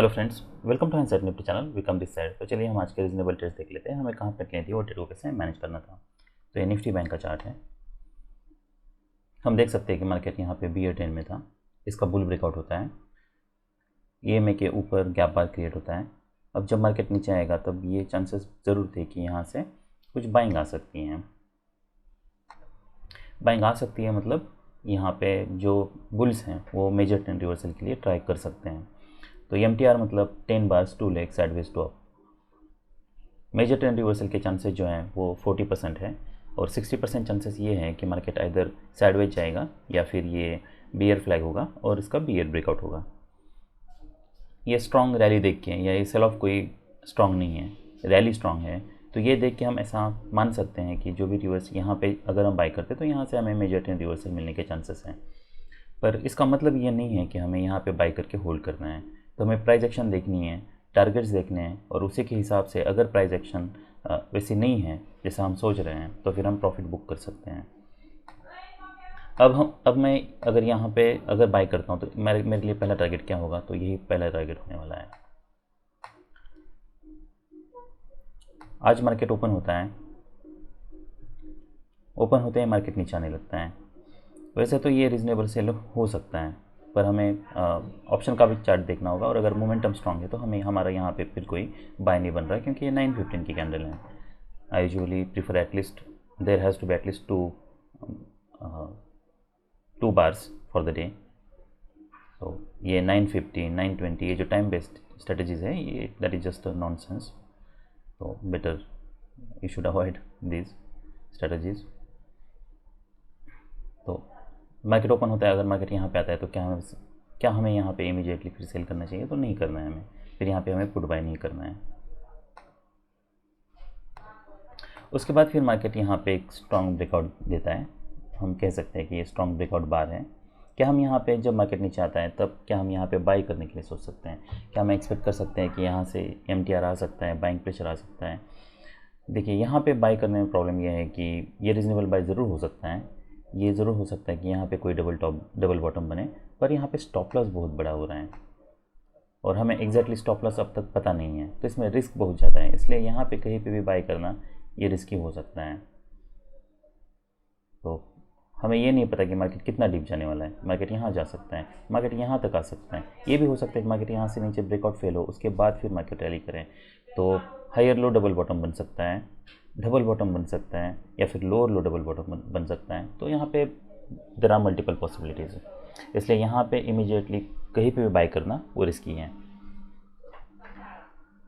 Hello friends, welcome to inside Nifty channel. Welcome this side. तो चलिए हम आज के रीजनेबल ट्रेड्स देख लेते हैं, हमें कहाँ पे लेनी थी और ट्रेड को कैसे मैनेज करना था। तो ये निफ्टी बैंक का चार्ट है। हम देख सकते हैं कि मार्केट यहाँ पे बियर ट्रेंड में था, इसका बुल ब्रेकआउट होता है, EMA के ऊपर गैप बार क्रिएट होता है। अब जब मार्केट नीचे आएगा तब ये चांसेस ज़रूर थे कि यहाँ से कुछ बाइंग आ सकती हैं। बाइंग आ सकती है मतलब यहाँ पे जो बुल्स हैं वो मेजर ट्रेंड रिवर्सल के लिए ट्राई कर सकते हैं। तो MTR मतलब 10 bars 2 leg sideways to up. Major trend reversal के चांसेस जो हैं वो 40% है और 60% चांसेस ये हैं कि मार्केट इधर साइडवेज जाएगा या फिर ये बियर फ्लैग होगा और इसका बियर ब्रेकआउट होगा। ये स्ट्रॉन्ग रैली देख के या ये सेल ऑफ कोई स्ट्रॉन्ग नहीं है, रैली स्ट्रॉन्ग है, तो ये देख के हम ऐसा मान सकते हैं कि जो भी रिवर्स यहाँ पे अगर हम बाई करते तो यहाँ से हमें मेजर ट्रेंड रिवर्सल मिलने के चांसेस हैं। पर इसका मतलब ये नहीं है कि हमें यहाँ पे बाई करके होल्ड करना है। तो हमें प्राइस एक्शन देखनी है, टारगेट्स देखने हैं और उसी के हिसाब से अगर प्राइस एक्शन वैसी नहीं है जैसा हम सोच रहे हैं तो फिर हम प्रॉफिट बुक कर सकते हैं। अब मैं अगर यहाँ पे अगर बाई करता हूँ तो मेरे लिए पहला टारगेट क्या होगा, तो यही पहला टारगेट होने वाला है। आज मार्केट ओपन होता है, ओपन होते ही मार्केट नीचे आने लगता है। वैसे तो ये रीजनेबल सेल हो सकता है, पर हमें ऑप्शन का भी चार्ट देखना होगा और अगर मोमेंटम स्ट्रांग है तो हमें हमारा यहाँ पे फिर कोई बाय नहीं बन रहा है क्योंकि ये 9:15 की कैंडल है। I usually prefer at least there has to be at least two bars for the day. तो ये 9:15 9:20 ये जो टाइम बेस्ड स्ट्रेटजीज है ये दैट इज जस्ट नॉनसेंस। तो better you should avoid these strategies. तो मार्केट ओपन होता है, अगर मार्केट यहाँ पे आता है तो क्या हमें यहाँ पे इमीडिएटली फिर सेल करना चाहिए? तो नहीं करना है हमें, फिर यहाँ पे हमें पुट बाय नहीं करना है। उसके बाद फिर मार्केट यहाँ पे एक स्ट्रॉन्ग ब्रेकआउट देता है, हम कह सकते हैं कि ये स्ट्रॉन्ग ब्रेकआउट बार है। क्या हम यहाँ पे जब मार्केट नीचे आता है तब क्या हम यहाँ पे बाई करने के लिए सोच सकते हैं? क्या हम एक्सपेक्ट कर सकते हैं कि यहाँ से MTR आ सकता है, बाइंग प्रेशर आ सकता है? देखिए यहाँ पे बाई करने में प्रॉब्लम यह है कि ये रीजनेबल बाई ज़रूर हो सकता है, ये ज़रूर हो सकता है कि यहाँ पे कोई डबल बॉटम बने, पर यहाँ पे स्टॉप लॉस बहुत बड़ा हो रहा है और हमें एग्जैक्टली स्टॉप लॉस अब तक पता नहीं है, तो इसमें रिस्क बहुत ज़्यादा है। इसलिए यहाँ पे कहीं पे भी बाई करना ये रिस्की हो सकता है। तो हमें ये नहीं पता कि मार्केट कितना डीप जाने वाला है। मार्केट यहाँ जा सकता है, मार्केट यहाँ तक आ सकता है, ये भी हो सकता है कि मार्केट यहाँ से नीचे ब्रेकआउट फेल हो, उसके बाद फिर मार्केट रैली करें। तो हायर लो डबल बॉटम बन सकता है, डबल बॉटम बन सकता है या फिर लोअर लो डबल बॉटम बन सकता है। तो यहाँ पे देयर आर मल्टीपल पॉसिबिलिटीज़, इसलिए यहाँ पे इमीडिएटली कहीं पे भी बाई करना वो रिस्की है।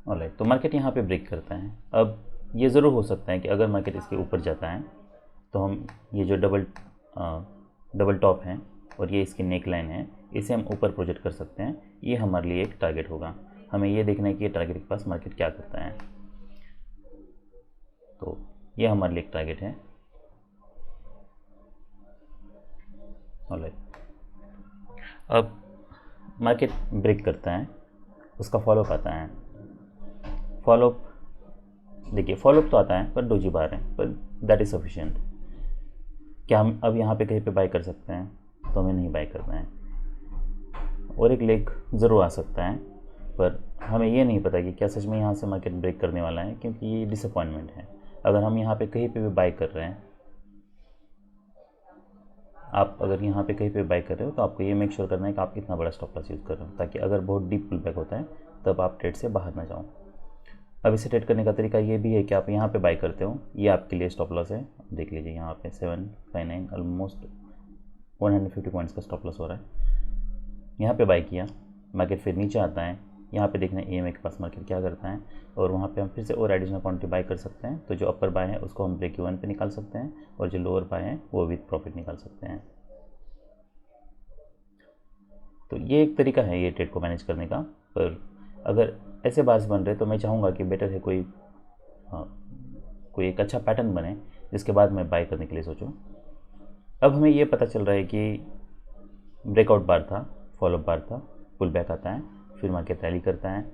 ऑलराइट, तो मार्केट यहाँ पे ब्रेक करता है। अब ये ज़रूर हो सकता है कि अगर मार्केट इसके ऊपर जाता है तो हम ये जो डबल टॉप है और ये इसकी नेक लाइन है इसे हम ऊपर प्रोजेक्ट कर सकते हैं। ये हमारे लिए एक टारगेट होगा। हमें ये देखना है कि ये टारगेट के पास मार्केट क्या करता है। तो ये हमारे लिए एक टारगेट है। ऑलराइट, अब मार्केट ब्रेक करता है, उसका फॉलोअप आता है। फॉलोअप देखिए, फॉलोअप तो आता है पर डोजी बार है, पर दैट इज़ सफिशिएंट। क्या हम अब यहाँ पे कहीं पे बाई कर सकते हैं? तो हमें नहीं बाई करना है। और एक लेग ज़रूर आ सकता है, पर हमें ये नहीं पता कि क्या सच में यहाँ से मार्केट ब्रेक करने वाला है, क्योंकि ये डिसअपॉइंटमेंट है। अगर हम यहाँ पे कहीं पे भी बाई कर रहे हैं, आप अगर यहाँ पे कहीं पे बाई कर रहे हो तो आपको ये मेक श्योर करना है कि आप कितना बड़ा स्टॉप लॉस यूज़ कर रहे हो, ताकि अगर बहुत डीप पुल बैक होता है तब आप ट्रेड से बाहर ना जाओ। अब इसे ट्रेड करने का तरीका ये भी है कि आप यहाँ पे बाई करते हो, ये आपके लिए स्टॉप लॉस है। देख लीजिए यहाँ पे 759 ऑलमोस्ट 150 पॉइंट्स का स्टॉप लॉस हो रहा है। यहाँ पे बाई किया, मार्केट फिर नीचे आता है, यहाँ पे देखना है EMA के पास मार्केट क्या करता है और वहाँ पे हम फिर से और एडिशनल क्वांटिटी बाई कर सकते हैं। तो जो अपर बाय है उसको हम ब्रेक इवन पे निकाल सकते हैं और जो लोअर बाय है वो विथ प्रॉफिट निकाल सकते हैं। तो ये एक तरीका है ये ट्रेड को मैनेज करने का। पर अगर ऐसे बार्स बन रहे तो मैं चाहूँगा कि बेटर है कोई एक अच्छा पैटर्न बने जिसके बाद मैं बाई करने के लिए सोचूं। अब हमें ये पता चल रहा है कि ब्रेकआउट बार था, फॉलोअप बार था, पुल बैक आता है, फिर मार्केट रैली करता है,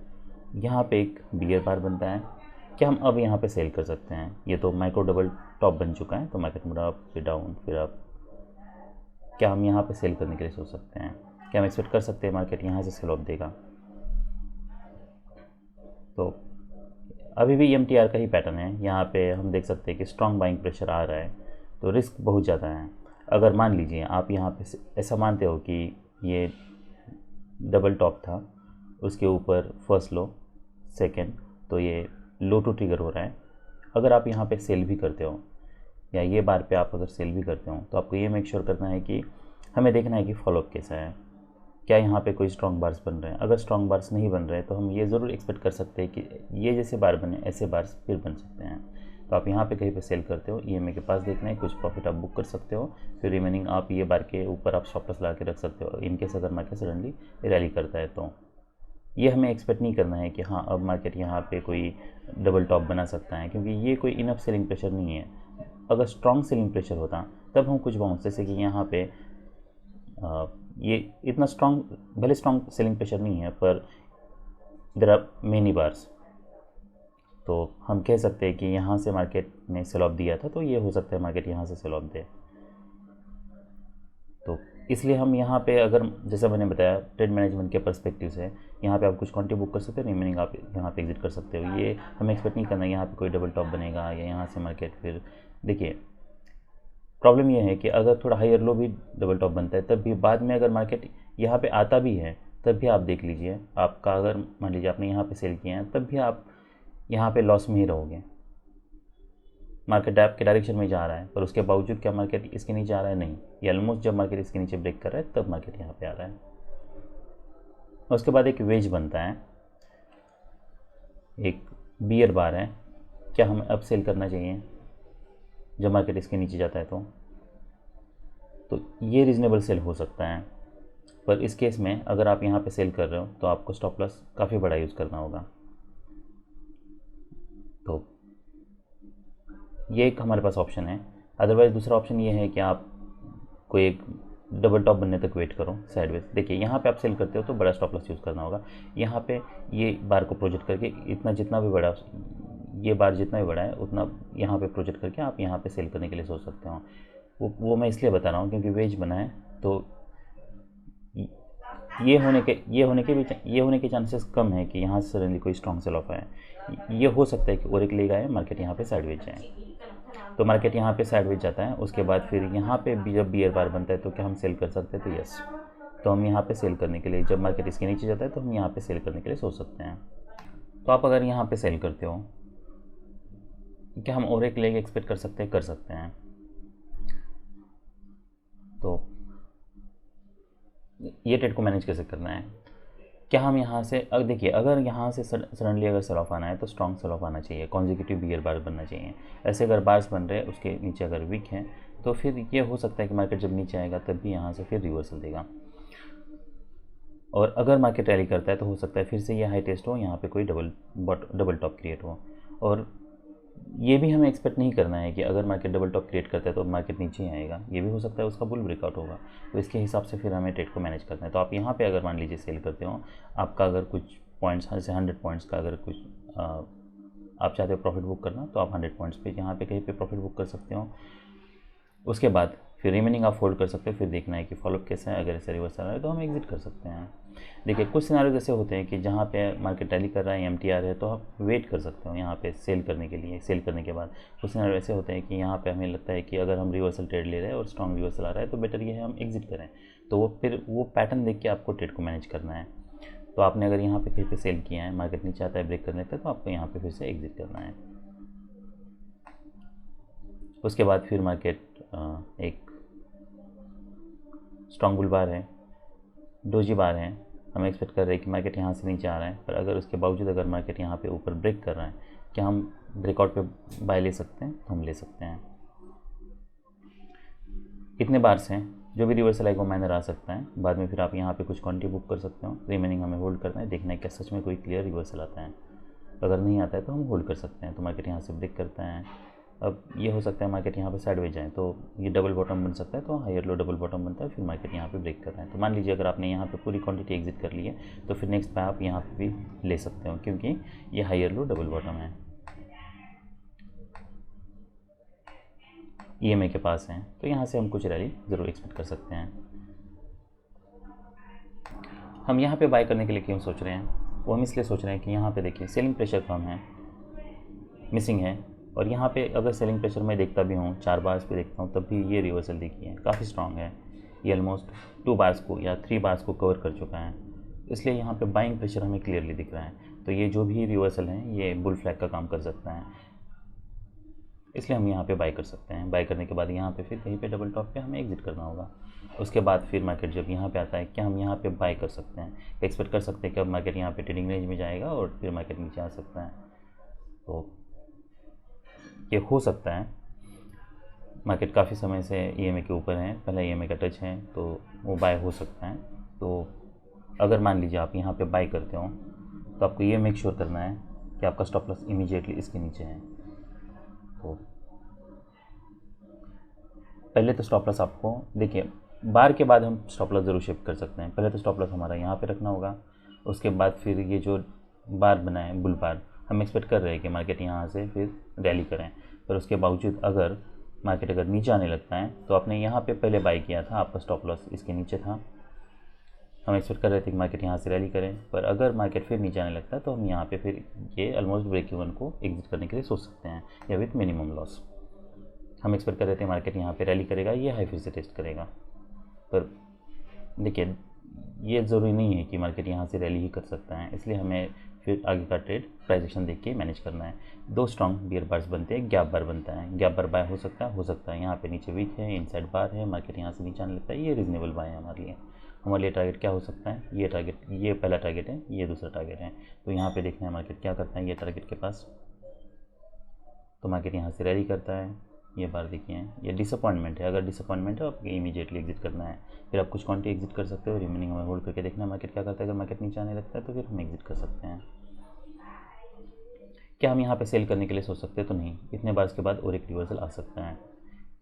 यहाँ पे एक बियर बार बनता है। क्या हम अब यहाँ पे सेल कर सकते हैं? ये तो माइक्रो डबल टॉप बन चुका है, तो मार्केट मुड़ा अप फिर डाउन फिर अप। क्या हम यहाँ पे सेल करने के लिए सोच सकते हैं? क्या हम एक्सपेक्ट कर सकते हैं मार्केट यहाँ से सेल ऑफ देगा? तो अभी भी EMTR का ही पैटर्न है। यहाँ पे हम देख सकते हैं कि स्ट्रॉन्ग बाइंग प्रेशर आ रहा है, तो रिस्क बहुत ज़्यादा है। अगर मान लीजिए आप यहाँ पे ऐसा मानते हो कि ये डबल टॉप था, उसके ऊपर फर्स्ट लो सेकंड, तो ये लो टू ट्रिगर हो रहा है। अगर आप यहाँ पे सेल भी करते हो या ये बार पे आप अगर सेल भी करते हो, तो आपको ये मेक श्योर करना है कि हमें देखना है कि फॉलोअप कैसा है, क्या यहाँ पे कोई स्ट्रॉन्ग बार्स बन रहे हैं। अगर स्ट्रॉन्ग बार्स नहीं बन रहे तो हम ये ज़रूर एक्सपेक्ट कर सकते हैं कि ये जैसे बार बने ऐसे बार्स फिर बन सकते हैं। तो आप यहाँ पे कहीं पे सेल करते हो, EMA के पास देखना है, कुछ प्रॉफिट आप बुक कर सकते हो, फिर रिमेनिंग आप ये बार के ऊपर आप स्टॉप लॉस लगा के रख सकते हो इनकेस अगर मार्केट सडनली रैली करता है। तो ये हमें एक्सपेक्ट नहीं करना है कि हाँ अब मार्केट यहाँ पे कोई डबल टॉप बना सकता है, क्योंकि ये कोई इनफ सेलिंग प्रेशर नहीं है। अगर स्ट्रॉन्ग सेलिंग प्रेशर होता तब हम कुछ बाउंस, जैसे कि यहाँ पे ये इतना स्ट्रॉन्ग, भले स्ट्रॉन्ग सेलिंग प्रेशर नहीं है पर देयर आर मेनी बार्स, तो हम कह सकते हैं कि यहाँ से मार्केट ने सेल ऑफ दिया था, तो ये हो सकता है मार्केट यहाँ से सेल ऑफ दे। तो इसलिए हम यहाँ पे अगर जैसा मैंने बताया ट्रेड मैनेजमेंट के पर्सपेक्टिव से, यहाँ पे आप कुछ क्वांटिटी बुक कर सकते हो, रिमेनिंग आप यहाँ पे एग्जिट कर सकते हो। ये हमें एक्सपेक्ट नहीं करना है यहाँ पे कोई डबल टॉप बनेगा या यहाँ से मार्केट फिर। देखिए प्रॉब्लम ये है कि अगर थोड़ा हायर लो भी डबल टॉप बनता है, तब भी बाद में अगर मार्केट यहाँ पे आता भी है, तब भी आप देख लीजिए, आपका अगर मान लीजिए आपने यहाँ पे सेल किया है, तब भी आप यहाँ पे लॉस में ही रहोगे। मार्केट आपके डायरेक्शन में जा रहा है, पर उसके बावजूद क्या मार्केट इसके नीचे आ रहा है? नहीं, ये ऑलमोस्ट जब मार्केट इसके नीचे ब्रेक कर रहा है तब मार्केट यहाँ पे आ रहा है। उसके बाद एक वेज बनता है, एक बियर बार है, क्या हमें अब सेल करना चाहिए जब मार्केट इसके नीचे जाता है? तो ये रीज़नेबल सेल हो सकता है, पर इस केस में अगर आप यहाँ पे सेल कर रहे हो तो आपको स्टॉप लॉस काफ़ी बड़ा यूज़ करना होगा। तो ये एक हमारे पास ऑप्शन है। अदरवाइज़ दूसरा ऑप्शन ये है कि आप कोई एक डबल टॉप बनने तक वेट करो साइडवेज। देखिए यहाँ पे आप सेल करते हो तो बड़ा स्टॉप लॉस यूज़ करना होगा। यहाँ पे ये बार को प्रोजेक्ट करके इतना जितना भी बड़ा, ये बार जितना भी बड़ा है उतना यहाँ पे प्रोजेक्ट करके आप यहाँ पे सेल करने के लिए सोच सकते हो। वो मैं इसलिए बता रहा हूँ क्योंकि वेज बना है, तो ये होने के चांसेस कम है कि यहाँ से सडनली कोई स्ट्रॉन्ग सेल ऑफ आए। ये हो सकता है कि और एक लेग आए, मार्केट यहाँ पे साइडवेज जाए। तो मार्केट यहाँ पे साइडवेज जाता है, उसके बाद फिर यहाँ पे भी जब बियर बार बनता है तो क्या हम सेल कर सकते हैं? तो यस, तो हम यहाँ पे सेल करने के लिए, जब मार्केट इसके नीचे जाता है तो हम यहाँ पे सेल करने के लिए सोच सकते हैं। तो आप अगर यहाँ पे सेल करते हो, क्या हम और एक लेग एक्सपेक्ट कर सकते हैं? कर सकते हैं। तो ये ट्रेड को मैनेज कैसे करना है? क्या हम यहाँ से देखिए, अगर यहाँ से सडनली अगर सेल ऑफ आना है तो स्ट्रॉन्ग सेल ऑफ आना चाहिए, कॉन्जिक्यूटिव बियर बार बनना चाहिए। ऐसे अगर बार्स बन रहे हैं उसके नीचे अगर वीक हैं तो फिर ये हो सकता है कि मार्केट जब नीचे आएगा तब भी यहाँ से फिर रिवर्सल देगा। और अगर मार्केट रैली करता है तो हो सकता है फिर से ये हाई टेस्ट हो, यहाँ पे कोई डबल टॉप क्रिएट हो। और ये भी हमें एक्सपेक्ट नहीं करना है कि अगर मार्केट डबल टॉप क्रिएट करता है तो मार्केट नीचे ही आएगा। ये भी हो सकता है उसका बुल ब्रेकआउट होगा। तो इसके हिसाब से फिर हमें ट्रेड को मैनेज करना है। तो आप यहाँ पे अगर मान लीजिए सेल करते हो, आपका अगर कुछ पॉइंट्स, जैसे 100 पॉइंट्स का अगर कुछ आप चाहते हो प्रॉफिट बुक करना, तो आप 100 पॉइंट्स पे यहाँ पे कहीं पे प्रॉफिट बुक कर सकते हो। उसके बाद फिर रिमेनिंग आप होल्ड कर सकते हो, फिर देखना है कि फॉलोअप कैसा है। अगर ऐसे रिवर्स आ रहा है तो हम एग्जिट कर सकते हैं। देखिए कुछ सिनारियो जैसे होते हैं कि जहाँ पे मार्केट रैली कर रहा है, MTR है, तो आप वेट कर सकते हो यहाँ पे सेल करने के लिए। सेल करने के बाद कुछ सिनारियो ऐसे होते हैं कि यहाँ पे हमें लगता है कि अगर हम रिवर्सल ट्रेड ले रहे हैं और स्ट्रॉन्ग रिवर्सल आ रहा है तो बेटर ये है हम एग्जिट करें। तो वो फिर वो पैटर्न देख के आपको ट्रेड को मैनेज करना है। तो आपने अगर यहाँ पे कहीं पे सेल किया है, मार्केट नीचे आता है ब्रेक करने तक, तो आपको यहाँ पे फिर से एग्जिट करना है। उसके बाद फिर मार्केट एक स्ट्रॉन्ग बुल बार है, डोजी बार है, हम एक्सपेक्ट कर रहे हैं कि मार्केट यहाँ से नीचे आ रहा है, पर अगर उसके बावजूद अगर मार्केट यहाँ पे ऊपर ब्रेक कर रहा है, क्या हम ब्रेकआउट पे बाय ले सकते हैं? तो हम ले सकते हैं। इतने बार्स हैं, जो भी रिवर्सल आएगा वो माइनर आ सकता है। बाद में फिर आप यहाँ पे कुछ क्वांटिटी बुक कर सकते हो। रिमेनिंग हमें होल्ड करना है, देखना है क्या सच में कोई क्लियर रिवर्सल आता है। अगर नहीं आता है तो हम होल्ड कर सकते हैं। तो मार्केट यहाँ से ब्रेक करता है, अब ये हो सकता है मार्केट यहाँ पे साइडवेज जाए तो ये डबल बॉटम बन सकता है, तो हायर लो डबल बॉटम बनता है, फिर मार्केट यहाँ पे ब्रेक कर रहा है। तो मान लीजिए अगर आपने यहाँ पे पूरी क्वांटिटी एग्जिट कर ली है तो फिर नेक्स्ट पे आप यहाँ पे भी ले सकते हो, क्योंकि ये हायर लो डबल बॉटम है, EMA के पास है। तो यहाँ से हम कुछ रैली ज़रूर एक्सपेक्ट कर सकते हैं। हम यहाँ पे बाय करने के लिए क्यों सोच रहे हैं? वो हम इसलिए सोच रहे हैं कि यहाँ पे देखिए सेलिंग प्रेशर कम है, मिसिंग है, और यहाँ पे अगर सेलिंग प्रेशर मैं देखता भी हूँ 4 बार्स पे देखता हूँ तब भी ये रिवर्सल देखिए काफ़ी स्ट्रांग है, ये ऑलमोस्ट 2 बार्स को या 3 बार्स को कवर कर चुका है, इसलिए यहाँ पे बाइंग प्रेशर हमें क्लियरली दिख रहा है। तो ये जो भी रिवर्सल है ये बुल फ्लैग का काम कर सकता है, इसलिए हम यहाँ पे बाई कर सकते हैं। बाई करने के बाद यहाँ पे फिर कहीं पे डबल टॉप पे हमें एग्जिट करना होगा। उसके बाद फिर मार्केट जब यहाँ पे आता है क्या हम यहाँ पे बाई कर सकते हैं, एक्सपेक्ट कर सकते हैं कि अब मार्केट यहाँ पे ट्रेडिंग रेंज में जाएगा और फिर मार्केट नीचे आ सकता है। तो ये हो सकता है, मार्केट काफ़ी समय से EMA के ऊपर है, पहला EMA का टच है तो वो बाय हो सकता है। तो अगर मान लीजिए आप यहाँ पे बाय करते हो तो आपको ये मेक श्योर करना है कि आपका स्टॉप लॉस इमीडिएटली इसके नीचे है। तो पहले तो स्टॉप लॉस आपको देखिए बार के बाद हम स्टॉप लॉस ज़रूर शिफ्ट कर सकते हैं। पहले तो स्टॉप लॉस हमारा यहाँ पे रखना होगा, उसके बाद फिर ये जो बार बना है बुल बार, हम एक्सपेक्ट कर रहे हैं कि मार्केट यहाँ से फिर रैली करें, पर उसके बावजूद अगर मार्केट अगर नीचे आने लगता है तो आपने यहाँ पे पहले बाई किया था, आपका स्टॉप लॉस इसके नीचे था, हम एक्सपेक्ट कर रहे थे कि मार्केट यहाँ से रैली करें, पर अगर मार्केट फिर नीचे आने लगता है तो हम यहाँ पे फिर ये ऑलमोस्ट ब्रेक इवन को एग्जिट करने के लिए सोच सकते हैं या विथ मिनिमम लॉस। हम एक्सपेक्ट कर रहे थे मार्केट यहाँ पे रैली करेगा, ये हाई फिर से टेस्ट करेगा, पर देखिए ये ज़रूरी नहीं है कि मार्केट यहाँ से रैली ही कर सकता है, इसलिए हमें फिर आगे का ट्रेड प्राइस एक्शन देख के मैनेज करना है। 2 स्ट्रॉन्ग बियर बार्स बनते हैं, गैप बार बनता है, गैप बार बाय हो सकता है यहाँ पे नीचे वीक है, इनसाइड बार है, मार्केट यहाँ से नीचे आने लगता है, ये रीजनेबल बाय है हमारे लिए। हमारे लिए टारगेट क्या हो सकता है, ये टारगेट, ये पहला टारगेट है, ये दूसरा टारगेट है। तो यहाँ पे देखना है मार्केट क्या करता है ये टारगेट के पास। तो मार्केट यहाँ से रैली करता है, ये बार देखिए ये डिसअपॉइंटमेंट है, अगर डिसअपॉइंटमेंट है आपको इमीडिएटली एग्जिट करना है, फिर आप कुछ क्वांटिटी एग्जिट कर सकते हो, रिमेनिंग हमें होल्ड करके देखना है मार्केट क्या करता है। अगर मार्केट नीचे आने लगता है तो फिर हम एग्जिट कर सकते हैं। क्या हम यहाँ पे सेल करने के लिए सोच सकते हैं, तो नहीं, इतने बार के बाद और एक रिवर्सल आ सकता है।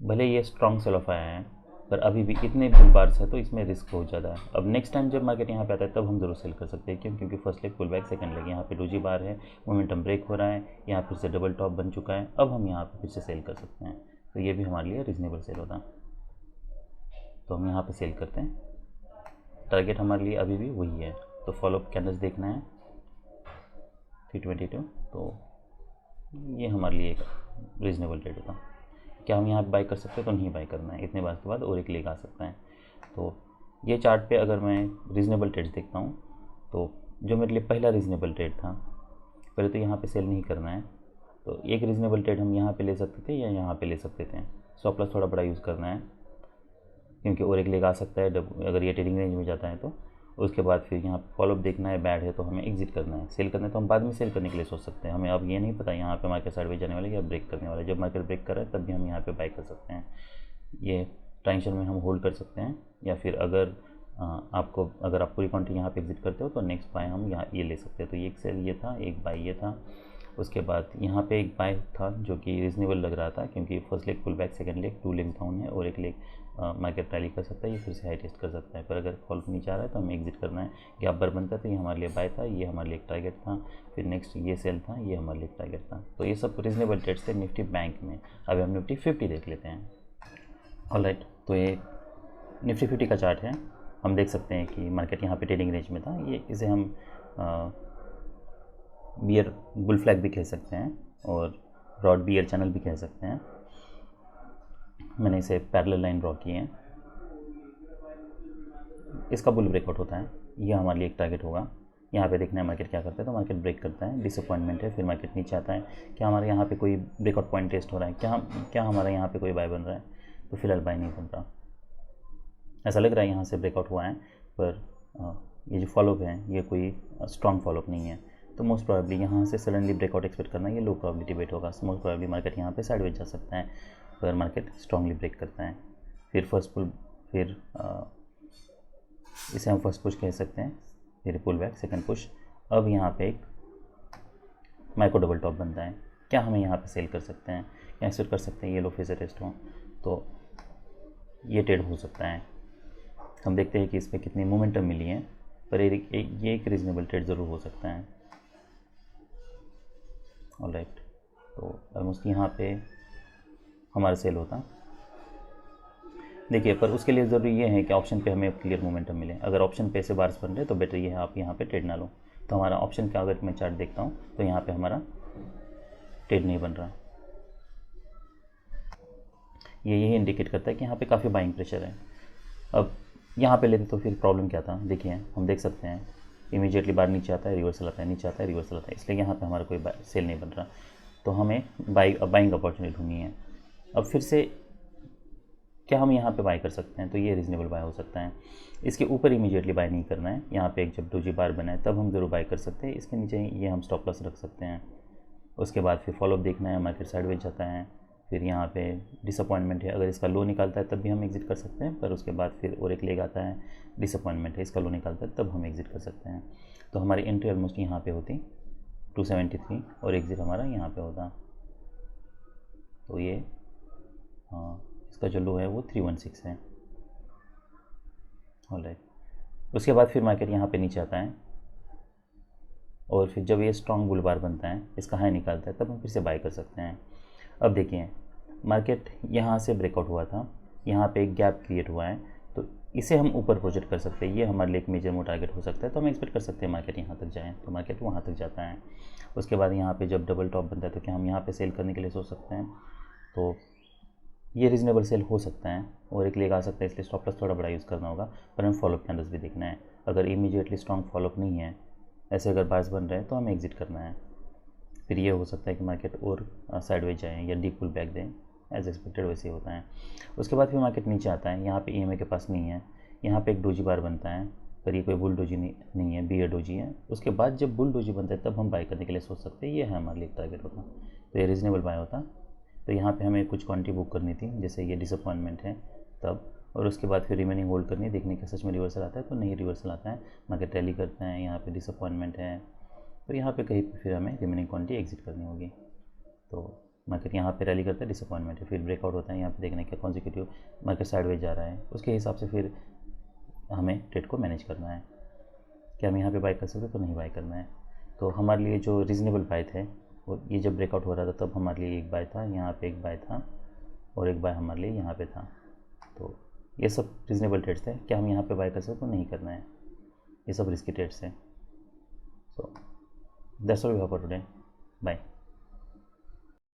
भले ये स्ट्रॉन्ग सेल ऑफ आया है पर अभी भी इतने बुल बार्स है तो इसमें रिस्क बहुत ज़्यादा है। अब नेक्स्ट टाइम जब मार्केट यहाँ पे आता है तब हम जरूर सेल कर सकते हैं, क्यों, क्योंकि first leg pull back, second leg यहाँ पे डोजी बार है, मोमेंटम ब्रेक हो रहा है, यहाँ फिर से डबल टॉप बन चुका है, अब हम यहाँ पे फिर से सेल कर सकते हैं, तो ये भी हमारे लिए रीजनेबल सेल होता। तो हम यहाँ पे सेल करते हैं, टारगेट हमारे लिए अभी भी वही है। तो फॉलोअप कैंडल्स देखना है 322, तो ये हमारे लिए एक रीजनेबल ट्रेड होता। क्या हम यहाँ बाई कर सकते हैं, तो नहीं बाई करना है, इतने बार के बाद और एक लेग आ सकता है। तो ये चार्ट पे अगर मैं रीजनेबल ट्रेड्स देखता हूँ तो जो मेरे लिए पहला रीजनेबल ट्रेड था, पहले तो यहाँ पे सेल नहीं करना है, तो एक रीजनेबल ट्रेड हम यहाँ पे ले सकते थे या यहाँ पे ले सकते थे। स्टॉप लॉस थोड़ा बड़ा यूज़ करना है क्योंकि और एक लेग आ सकता है अगर ये ट्रेडिंग रेंज में जाता है तो। उसके बाद फिर यहाँ फॉलोअप देखना है, बैड है तो हमें एग्जिट करना है। सेल करना है तो हम बाद में सेल करने के लिए सोच सकते हैं, हमें अब ये नहीं पता यहाँ पे मार्केट साइडवेज जाने वाला है या ब्रेक करने वाला है। जब मार्केट ब्रेक कर रहा है तब भी हम यहाँ पे बाई कर सकते हैं, ये ट्रांजेक्शन में हम होल्ड कर सकते हैं, या फिर अगर आप पूरी क्वांटिटी यहाँ पे एग्जिट करते हो तो नेक्स्ट बाय हम यहाँ ये ले सकते हैं। तो एक सेल ये था, एक बाय ये था, उसके बाद यहाँ पे एक बाय था जो कि रीजनेबल लग रहा था क्योंकि first leg pull back, second leg 2 legs down है और एक लेग मार्केट रैली कर सकता है, ये फिर से हाई टेस्ट कर सकता है। पर अगर फॉल नीचे आ रहा है तो हमें एग्जिट करना है। गैप बार बनता है तो ये हमारे लिए बाय था, ये हमारे लिए एक टारगेट था, फिर नेक्स्ट ये सेल था, ये हमारे लिए एक टारगेट था। तो ये सब रीजनेबल ट्रेड्स थे निफ्टी बैंक में। अभी हम निफ्टी 50 देख लेते हैं। ऑलराइट, तो ये निफ्टी 50 का चार्ट है। हम देख सकते हैं कि मार्केट यहाँ पे ट्रेडिंग रेंज में था, ये इसे हम बियर बुल फ्लैग भी कह सकते हैं और ब्रॉड बियर चैनल भी कह सकते हैं। मैंने इसे पैरेलल लाइन ड्रॉ की है, इसका बुल ब्रेकआउट होता है, ये हमारे लिए एक टारगेट होगा। यहाँ पे देखना है मार्केट क्या करता है, तो मार्केट ब्रेक करता है, डिसअपॉइंटमेंट है, फिर मार्केट नीचे आता है। क्या हमारे यहाँ पे कोई ब्रेकआउट पॉइंट टेस्ट हो रहा है, क्या हमारा यहाँ पे कोई बाय बन रहा है, तो फिलहाल बाय नहीं बन रहा। ऐसा लग रहा है यहाँ से ब्रेकआउट हुआ है, पर ये जो फॉलोअप है ये कोई स्ट्रॉन्ग फॉलोअप नहीं है, तो मोस्ट प्रोबेबली यहाँ से सडनली ब्रेकआउट एक्सपेक्ट करना ये लो प्रोबेबिलिटी वेट होगा। मोस्ट प्रोबेबली मार्केट यहाँ पे साइडवेज जा सकता है, पर मार्केट स्ट्रांगली ब्रेक करता है। फिर फर्स्ट पुल, फिर इसे हम फर्स्ट पुश कह सकते हैं, फिर पुल बैक, सेकंड पुश। अब यहाँ पे एक माइक्रो डबल टॉप बनता है, क्या हमें यहाँ पे सेल कर सकते हैं या एक्सपेक्ट कर सकते हैं ये लो फेज टेस्ट हो, तो ये ट्रेड हो सकता है। हम देखते हैं कि इस पर कितनी मोमेंटम मिली है, पर ये एक रीजनेबल ट्रेड ज़रूर हो सकता है। ऑलराइट, तो ऑलमोस्ट यहाँ पे हमारा सेल होता। देखिए, पर उसके लिए ज़रूरी ये है कि ऑप्शन पे हमें क्लियर मोमेंटम मिले। अगर ऑप्शन पे से बार्स बन रहे तो बेटर ये है आप यहाँ पे ट्रेड ना लो, तो हमारा ऑप्शन क्या होगा, मैं चार्ट देखता हूँ तो यहाँ पे हमारा ट्रेड नहीं बन रहा। ये यही इंडिकेट करता है कि यहाँ पे काफ़ी बाइंग प्रेशर है। अब यहाँ पे लेते तो फिर प्रॉब्लम क्या था, देखिए हम देख सकते हैं इमीडिएटली बार नीचे आता है, रिवर्सल आता है, नीचे आता है, रिवर्सल आता है, इसलिए यहाँ पे हमारा कोई सेल नहीं बन रहा। तो हमें बाइंग अपॉर्चुनिटी ढूंढनी है। अब फिर से क्या हम यहाँ पे बाय कर सकते हैं, तो ये रीजनेबल बाय हो सकता है। इसके ऊपर इमीडिएटली बाय नहीं करना है, यहाँ पे एक जब डोजी बार बनाए तब हम ज़रूर बाय कर सकते हैं। इसके नीचे ये हम स्टॉप लॉस रख सकते हैं। उसके बाद फिर फॉलोअप देखना है, मार्केट साइडवेज जाता है, फिर यहाँ पे डिसअपॉइंटमेंट है, अगर इसका लो निकालता है तब भी हम एग्जिट कर सकते हैं, पर उसके बाद फिर और एक लेग आता है, डिसअपॉइंटमेंट है, इसका लो निकालता है तब हम एग्जिट कर सकते हैं। तो हमारी एंट्री ऑलमोस्ट यहाँ पे होती 273 और एग्जिट हमारा यहाँ पे होता। तो ये हाँ, इसका जो लो है वो 316 है। ऑलराइट, उसके बाद फिर मार्केट यहाँ पे नीचे आता है और फिर जब ये स्ट्रॉन्ग बुल बार बनता है, इसका हाई निकालता है, तब हम फिर से बाय कर सकते हैं। अब देखिए मार्केट यहाँ से ब्रेकआउट हुआ था, यहाँ पे एक गैप क्रिएट हुआ है, तो इसे हम ऊपर प्रोजेक्ट कर सकते हैं, ये हमारे लिए एक मेजर मो टारगेट हो सकता है। तो हम एक्सपेक्ट कर सकते हैं मार्केट यहाँ तक जाए, तो मार्केट वहाँ तक जाता है। उसके बाद यहाँ पे जब डबल टॉप बनता है तो क्या हम यहाँ पे सेल करने के लिए सोच सकते हैं, तो ये रीजनेबल सेल हो सकता है और एक लेग आ सकता है, इसलिए स्टॉप लॉस थोड़ा बड़ा यूज़ करना होगा। पर हमें फॉलोअप कैंडल्स भी देखना है, अगर इमीडिएटली स्ट्रॉन्ग फॉलोअप नहीं है, ऐसे अगर बार्स बन रहे हैं तो हमें एग्जिट करना है। फिर ये हो सकता है कि मार्केट और साइडवेज जाए या डीप पुल बैक दें, एज एक्सपेक्टेड वैसे ही होता है। उसके बाद फिर मार्केट नीचे आता है, यहाँ पे ईएमए के पास नहीं है, यहाँ पे एक डोजी बार बनता है, पर ये कोई बुल डोजी नहीं है, बियर डोजी है। उसके बाद जब बुल डोजी बनता है तब हम बाय करने के लिए सोच सकते हैं, ये है हमारे लिए टारगेट होता, तो ये रीजनेबल बाय होता। तो यहाँ पे हमें कुछ क्वांटिटी बुक करनी थी, जैसे ये डिसअपॉइंटमेंट है तब, और उसके बाद फिर रिमेनिंग होल्ड करनी है, देखने का सच में रिवर्सल आता है तो नहीं रिवर्सल आता है, मार्केट रैली करते हैं, यहाँ पे डिसअपॉइंटमेंट है, तो यहाँ पे कहीं पे फिर हमें रिमेनिंग क्वांटिटी एग्जिट करनी होगी। तो मार्केट यहाँ पे रैली करता है, डिसअपॉइंटमेंट है, फिर ब्रेकआउट होता है, यहाँ पे देखने का कॉन्जिक्यूटिव मार्केट साइडवेज जा रहा है, उसके हिसाब से फिर हमें ट्रेड को मैनेज करना है। क्या हम यहाँ पे बाय कर सकते, तो नहीं बाय करना है। तो हमारे लिए जो रीज़नेबल बाय थे वो ये जब ब्रेकआउट हो रहा था तब हमारे लिए एक बाय था, यहाँ पे एक बाय था और एक बाय हमारे लिए यहाँ पे था। तो ये सब रीज़नेबल ट्रेड्स थे। क्या हम यहाँ पे बाय कर सकते, तो नहीं करना है, ये सब रिस्की ट्रेड्स हैं। So that's all we have for today, bye.